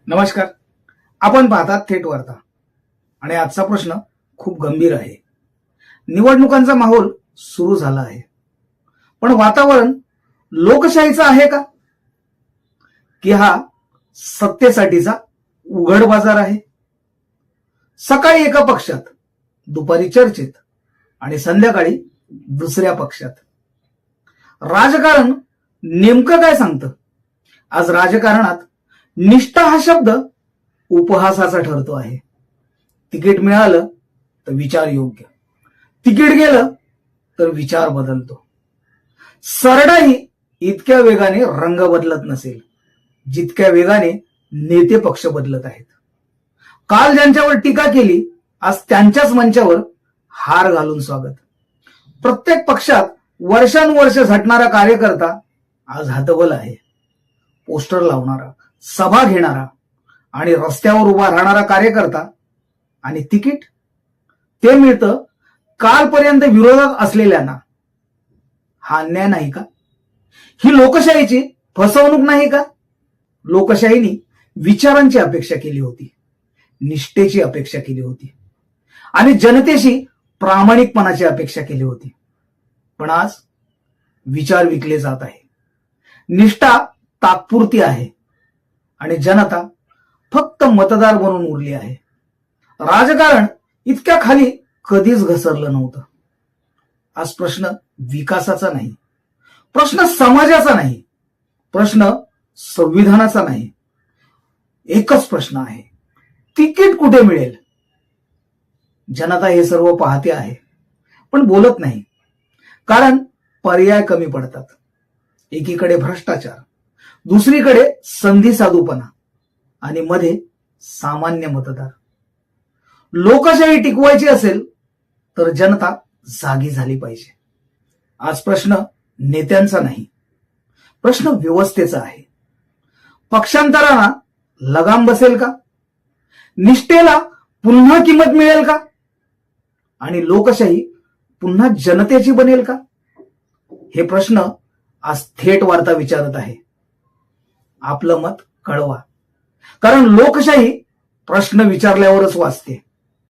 नमस्कार. आपण पाहतात थेट वार्ता आणि आजचा प्रश्न खूप गंभीर आहे. निवडणुकांचा माहोल सुरू झाला आहे, पण वातावरण लोकशाहीचं आहे का, की हा सत्तेसाठीचा उघड बाजार आहे? सकाळी एका पक्षात, दुपारी चर्चेत आणि संध्याकाळी दुसऱ्या पक्षात. राजकारण नेमकं काय सांगतं? आज राजकारणात निष्ठा हा शब्द उपहासाचा ठरतो आहे. तिकीट मिळालं तर विचार योग्य, तिकीट गेलं तर विचार बदलतो. सरडाही इतक्या वेगाने रंग बदलत नसेल जितक्या वेगाने नेते पक्ष बदलत आहेत. काल ज्यांच्यावर टीका केली, आज त्यांच्याच मंचावर हार घालून स्वागत. प्रत्येक पक्षात वर्षानुवर्ष झटणारा कार्यकर्ता आज हतबल आहे. पोस्टर लावणारा, सभा घेणारा आणि रस्त्यावर उभा राहणारा कार्यकर्ता, आणि तिकीट ते मिळतं कालपर्यंत विरोधात असलेल्यांना. हा अन्याय नाही का? ही लोकशाहीची फसवणूक नाही का? लोकशाहीने विचारांची अपेक्षा केली होती, निष्ठेची अपेक्षा केली होती आणि जनतेशी प्रामाणिकपणाची अपेक्षा केली होती. पण आज विचार विकले जात आहे, निष्ठा तात्पुरती आहे आणि जनता फक्त मतदार बनून उरली आहे. राजकारण इतक्या खाली कधीच घसरलं नव्हतं. आज प्रश्न विकासाचा नाही, प्रश्न समाजाचा नाही, प्रश्न संविधानाचा नाही. एकच प्रश्न आहे, तिकीट कुठे मिळेल? जनता हे सर्व पाहते आहे, पण बोलत नाही, कारण पर्याय कमी पडतात. एकीकडे भ्रष्टाचार, दुसरीकडे संधी साधूपणा आणि मध्ये सामान्य मतदार. लोकशाही टिकवायची असेल तर जनता जागी झाली पाहिजे. आज प्रश्न नेत्यांचा नाही, प्रश्न व्यवस्थेचा आहे. पक्षांतरांना लगाम बसेल का? निष्ठेला पुन्हा किंमत मिळेल का? आणि लोकशाही पुन्हा जनतेची बनेल का? हे प्रश्न आज थेट वार्ता विचारत आहे. आपलं मत कळवा, कारण लोकशाही प्रश्न विचारल्यावरच वाचते.